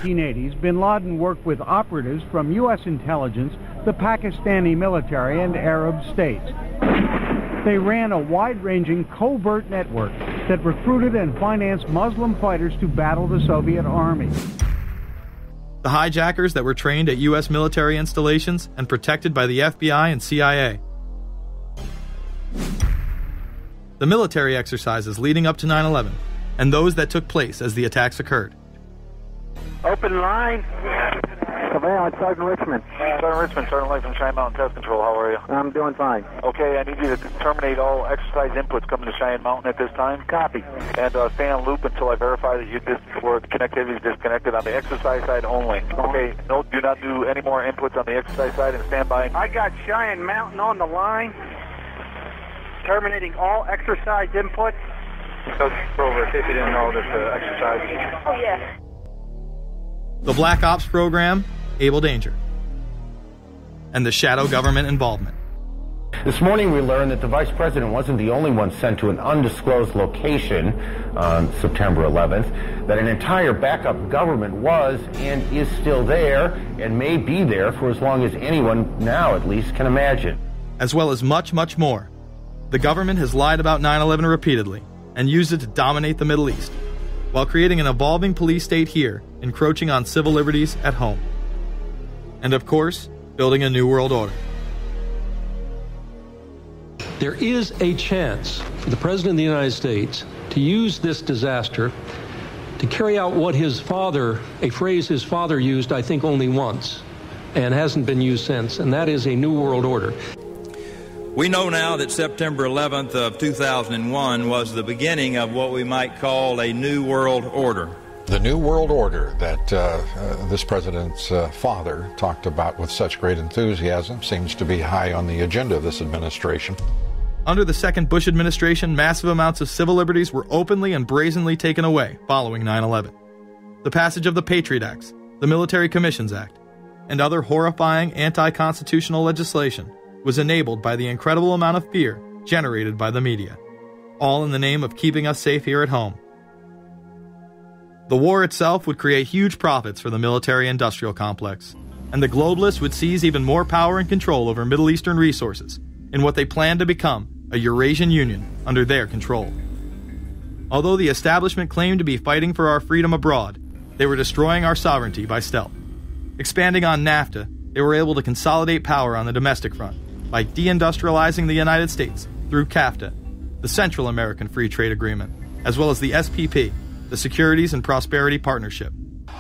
1980s, bin Laden worked with operatives from U.S. intelligence, the Pakistani military, and Arab states. They ran a wide-ranging covert network that recruited and financed Muslim fighters to battle the Soviet army. The hijackers that were trained at U.S. military installations and protected by the FBI and CIA. The military exercises leading up to 9/11, and those that took place as the attacks occurred. Open line. Surveillance, Sergeant Richmond. Sergeant Richmond, Sergeant Light from Cheyenne Mountain Test Control. How are you? I'm doing fine. Okay, I need you to terminate all exercise inputs coming to Cheyenne Mountain at this time. Copy. And stay on loop until I verify that the connectivity is disconnected on the exercise side only. Okay, no, do not do any more inputs on the exercise side and stand by. I got Cheyenne Mountain on the line. Terminating all exercise inputs. So, over, in case you didn't know, there's exercise. Oh, yeah. The Black Ops program, Able Danger, and the shadow government involvement. This morning we learned that the Vice President wasn't the only one sent to an undisclosed location on September 11th, that an entire backup government was and is still there and may be there for as long as anyone now at least can imagine. As well as much, much more. The government has lied about 9/11 repeatedly and used it to dominate the Middle East, while creating an evolving police state here, encroaching on civil liberties at home. And of course, building a new world order. There is a chance for the President of the United States to use this disaster to carry out what his father, a phrase his father used, I think, only once, and hasn't been used since, and that is a new world order. We know now that September 11th of 2001 was the beginning of what we might call a new world order. The new world order that this president's father talked about with such great enthusiasm seems to be high on the agenda of this administration. Under the second Bush administration, massive amounts of civil liberties were openly and brazenly taken away following 9/11. The passage of the Patriot Acts, the Military Commissions Act, and other horrifying anti-constitutional legislation was enabled by the incredible amount of fear generated by the media, all in the name of keeping us safe here at home. The war itself would create huge profits for the military-industrial complex, and the globalists would seize even more power and control over Middle Eastern resources in what they planned to become a Eurasian Union under their control. Although the establishment claimed to be fighting for our freedom abroad, they were destroying our sovereignty by stealth. Expanding on NAFTA, they were able to consolidate power on the domestic front by deindustrializing the United States through CAFTA, the Central American Free Trade Agreement, as well as the SPP, the Securities and Prosperity Partnership.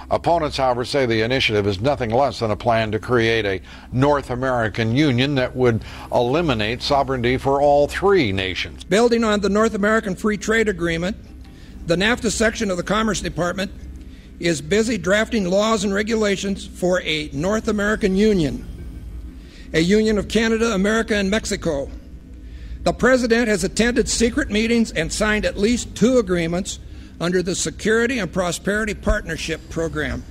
Opponents, however, say the initiative is nothing less than a plan to create a North American Union that would eliminate sovereignty for all three nations. Building on the North American Free Trade Agreement, the NAFTA section of the Commerce Department is busy drafting laws and regulations for a North American Union, a union of Canada, America, and Mexico. The President has attended secret meetings and signed at least 2 agreements under the Security and Prosperity Partnership Program.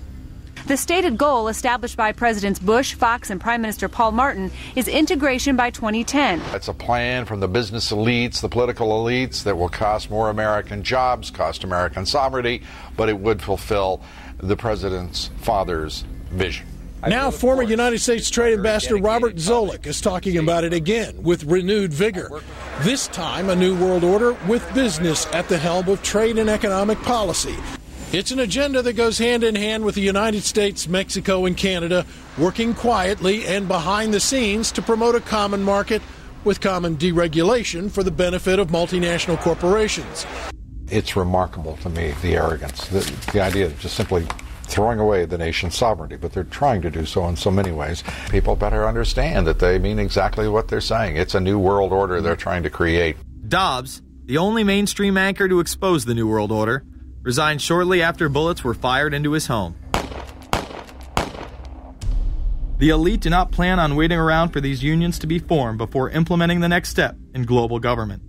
The stated goal established by Presidents Bush, Fox, and Prime Minister Paul Martin is integration by 2010. It's a plan from the business elites, the political elites, that will cost more American jobs, cost American sovereignty, but it would fulfill the President's father's vision. Now, former United States Trade Ambassador Robert Zoellick is talking about it again with renewed vigor. This time, a new world order with business at the helm of trade and economic policy. It's an agenda that goes hand in hand with the United States, Mexico, and Canada, working quietly and behind the scenes to promote a common market with common deregulation for the benefit of multinational corporations. It's remarkable to me, the arrogance, the idea of just simply throwing away the nation's sovereignty, but they're trying to do so in so many ways. People better understand that they mean exactly what they're saying. It's a new world order they're trying to create. Dobbs, the only mainstream anchor to expose the new world order, resigned shortly after bullets were fired into his home. The elite do not plan on waiting around for these unions to be formed before implementing the next step in global government.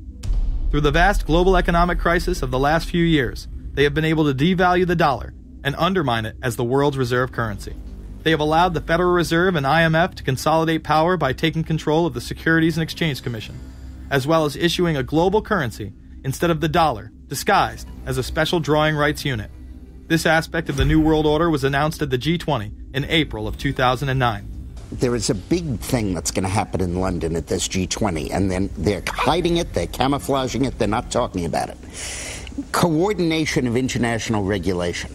Through the vast global economic crisis of the last few years, they have been able to devalue the dollar and undermine it as the world's reserve currency. They have allowed the Federal Reserve and IMF to consolidate power by taking control of the Securities and Exchange Commission, as well as issuing a global currency instead of the dollar, disguised as a special drawing rights unit. This aspect of the New World Order was announced at the G20 in April of 2009. There is a big thing that's going to happen in London at this G20, and then they're hiding it, they're camouflaging it, they're not talking about it. Coordination of international regulation.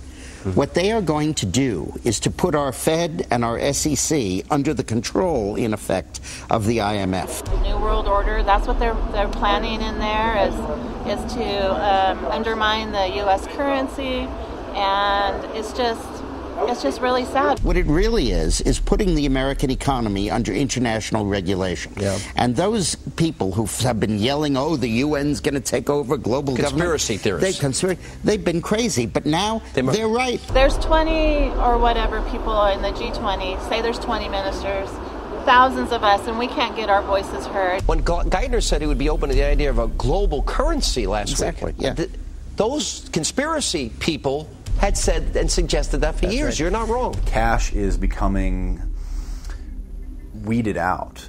What they are going to do is to put our Fed and our SEC under the control, in effect, of the IMF. The New World Order, that's what they're planning in there, is to undermine the U.S. currency, and it's just really sad. What it really is putting the American economy under international regulation. Yeah. And those people who have been yelling, oh, the UN's going to take over global conspiracy government. Theorists. They've been crazy, but now they're right. There's 20 or whatever people in the G20. Say there's 20 ministers. Thousands of us, and we can't get our voices heard. When Geithner said he would be open to the idea of a global currency last week, yeah. Those conspiracy people had said and suggested that for years. Right. You're not wrong. Cash is becoming weeded out.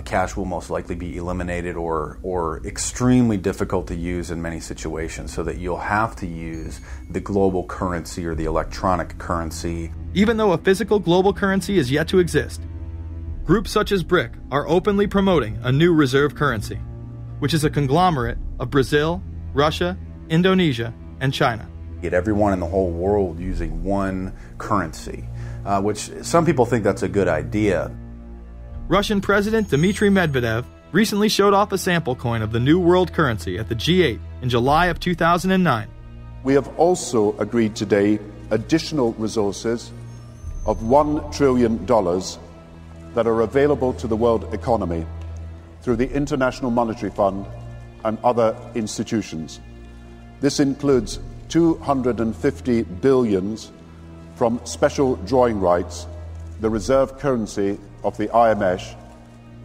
Cash will most likely be eliminated or extremely difficult to use in many situations, so that you'll have to use the global currency or the electronic currency. Even though a physical global currency is yet to exist, groups such as BRIC are openly promoting a new reserve currency, which is a conglomerate of Brazil, Russia, Indonesia, and China. Get everyone in the whole world using one currency, which some people think that's a good idea. Russian President Dmitry Medvedev recently showed off a sample coin of the new world currency at the G8 in July of 2009. We have also agreed today additional resources of $1 trillion that are available to the world economy through the International Monetary Fund and other institutions. This includes 250 billion from special drawing rights, the reserve currency of the IMF,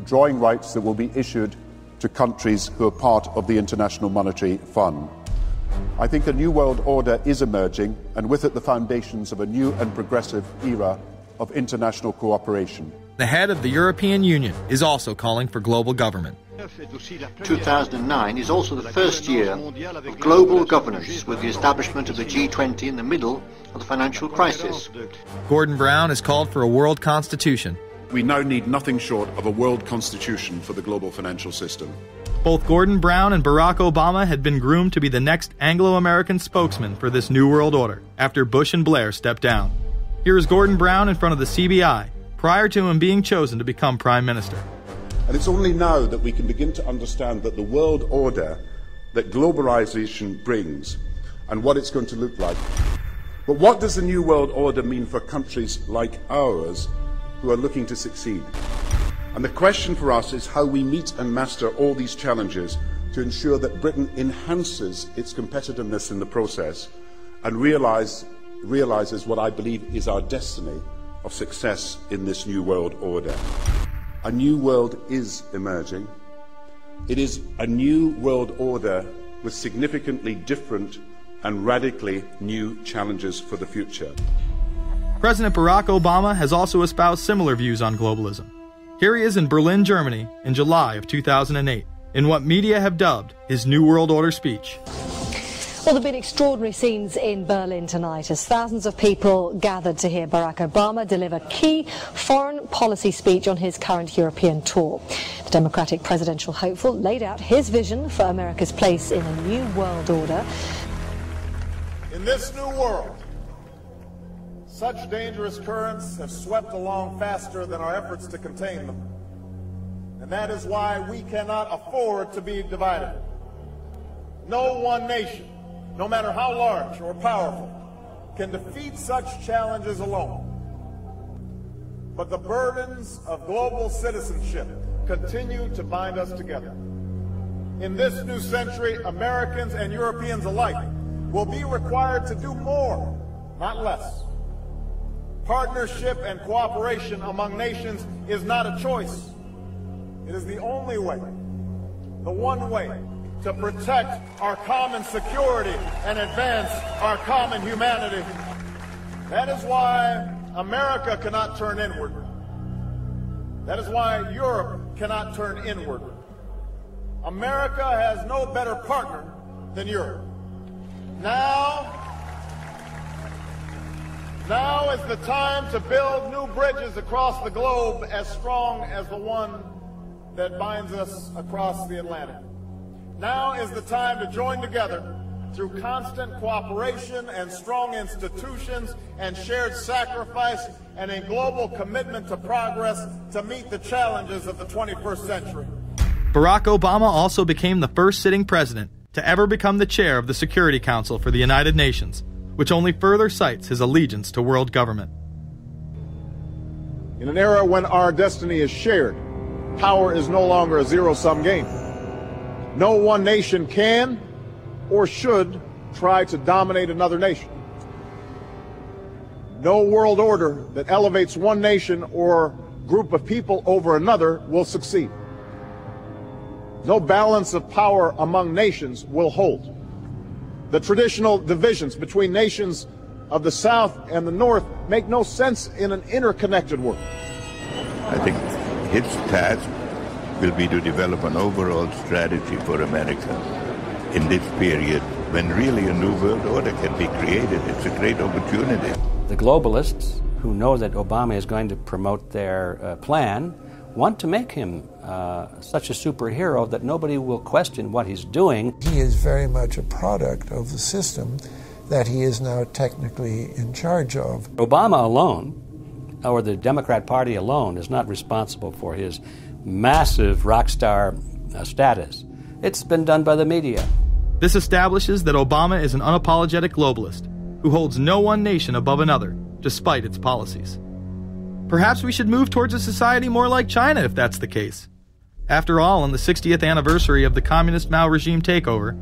drawing rights that will be issued to countries who are part of the International Monetary Fund. I think a new world order is emerging, and with it the foundations of a new and progressive era of international cooperation. The head of the European Union is also calling for global government. 2009 is also the first year of global governance, with the establishment of the G20 in the middle of the financial crisis. Gordon Brown has called for a world constitution. We now need nothing short of a world constitution for the global financial system. Both Gordon Brown and Barack Obama had been groomed to be the next Anglo-American spokesman for this new world order after Bush and Blair stepped down. Here is Gordon Brown in front of the CBI prior to him being chosen to become Prime Minister. And it's only now that we can begin to understand that the world order that globalization brings and what it's going to look like. But what does the new world order mean for countries like ours who are looking to succeed? And the question for us is how we meet and master all these challenges to ensure that Britain enhances its competitiveness in the process and realizes what I believe is our destiny of success in this new world order. A new world is emerging. It is a new world order with significantly different and radically new challenges for the future. President Barack Obama has also espoused similar views on globalism. Here he is in Berlin, Germany, in July of 2008, in what media have dubbed his New World Order speech. Well, there have been extraordinary scenes in Berlin tonight as thousands of people gathered to hear Barack Obama deliver key foreign policy speech on his current European tour. The Democratic presidential hopeful laid out his vision for America's place in a new world order. In this new world, such dangerous currents have swept along faster than our efforts to contain them. And that is why we cannot afford to be divided. No one nation, no matter how large or powerful, can defeat such challenges alone. But the burdens of global citizenship continue to bind us together. In this new century, Americans and Europeans alike will be required to do more, not less. Partnership and cooperation among nations is not a choice. It is the only way, the one way, to protect our common security and advance our common humanity. That is why America cannot turn inward. That is why Europe cannot turn inward. America has no better partner than Europe. Now Now is the time to build new bridges across the globe as strong as the one that binds us across the Atlantic. Now is the time to join together through constant cooperation and strong institutions and shared sacrifice and a global commitment to progress to meet the challenges of the 21st century. Barack Obama also became the first sitting president to ever become the chair of the Security Council for the United Nations, which only further cites his allegiance to world government. In an era when our destiny is shared, power is no longer a zero-sum game. No one nation can or should try to dominate another nation. No world order that elevates one nation or group of people over another will succeed. No balance of power among nations will hold. The traditional divisions between nations of the South and the North make no sense in an interconnected world. I think his task will be to develop an overall strategy for America in this period when really a new world order can be created. It's a great opportunity. The globalists, who know that Obama is going to promote their plan, want to make him such a superhero that nobody will question what he's doing. He is very much a product of the system that he is now technically in charge of. Obama alone, or the Democrat Party alone, is not responsible for his massive rock star status. It's been done by the media. This establishes that Obama is an unapologetic globalist who holds no one nation above another, despite its policies. Perhaps we should move towards a society more like China if that's the case. After all, on the 60th anniversary of the communist Mao regime takeover,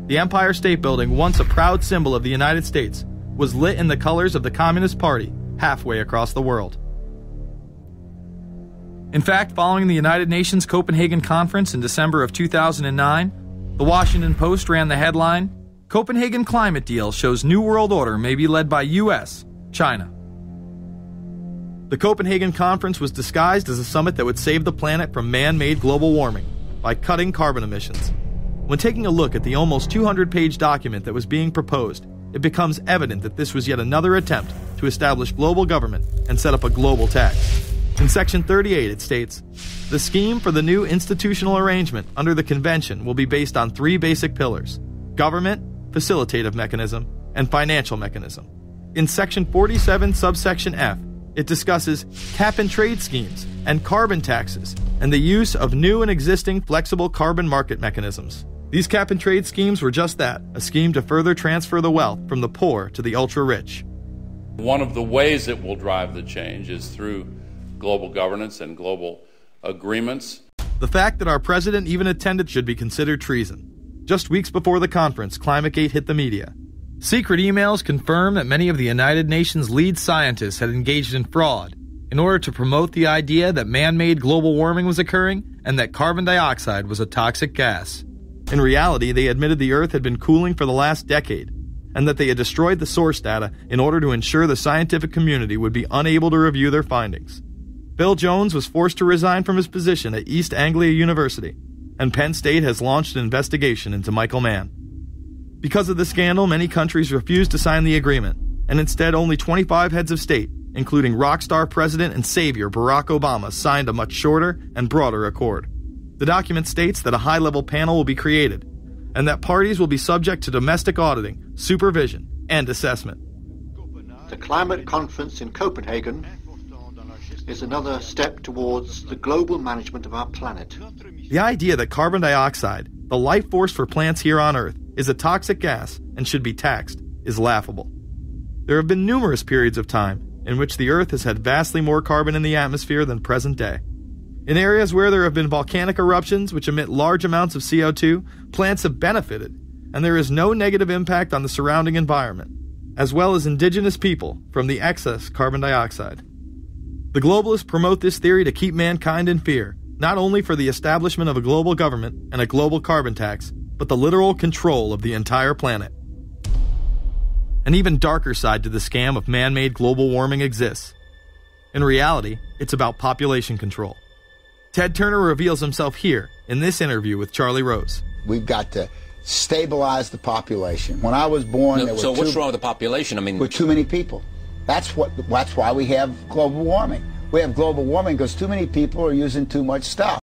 the Empire State Building, once a proud symbol of the United States, was lit in the colors of the Communist Party halfway across the world. In fact, following the United Nations Copenhagen Conference in December of 2009, the Washington Post ran the headline, "Copenhagen Climate Deal Shows New World Order May Be Led by U.S., China." The Copenhagen Conference was disguised as a summit that would save the planet from man-made global warming by cutting carbon emissions. When taking a look at the almost 200-page document that was being proposed, it becomes evident that this was yet another attempt to establish global government and set up a global tax. In Section 38, it states, "The scheme for the new institutional arrangement under the Convention will be based on three basic pillars: government, facilitative mechanism, and financial mechanism." In Section 47, subsection F, it discusses cap-and-trade schemes and carbon taxes and the use of new and existing flexible carbon market mechanisms. These cap-and-trade schemes were just that, a scheme to further transfer the wealth from the poor to the ultra-rich. One of the ways it will drive the change is through global governance and global agreements. The fact that our president even attended should be considered treason. Just weeks before the conference, ClimateGate hit the media. Secret emails confirm that many of the United Nations lead scientists had engaged in fraud in order to promote the idea that man-made global warming was occurring and that carbon dioxide was a toxic gas. In reality, they admitted the Earth had been cooling for the last decade and that they had destroyed the source data in order to ensure the scientific community would be unable to review their findings. Bill Jones was forced to resign from his position at East Anglia University, and Penn State has launched an investigation into Michael Mann. Because of the scandal, many countries refused to sign the agreement, and instead only 25 heads of state, including rock star president and savior Barack Obama, signed a much shorter and broader accord. The document states that a high-level panel will be created, and that parties will be subject to domestic auditing, supervision, and assessment. The climate conference in Copenhagen is another step towards the global management of our planet. The idea that carbon dioxide, the life force for plants here on Earth, is a toxic gas and should be taxed is laughable. There have been numerous periods of time in which the Earth has had vastly more carbon in the atmosphere than present day. In areas where there have been volcanic eruptions which emit large amounts of CO2, plants have benefited, and there is no negative impact on the surrounding environment, as well as indigenous people from the excess carbon dioxide. The globalists promote this theory to keep mankind in fear, not only for the establishment of a global government and a global carbon tax, but the literal control of the entire planet. An even darker side to the scam of man-made global warming exists. In reality, it's about population control. Ted Turner reveals himself here in this interview with Charlie Rose. We've got to stabilize the population. When I was born, there were what's wrong with the population? I mean, with too many people. That's why we have global warming. We have global warming because too many people are using too much stuff.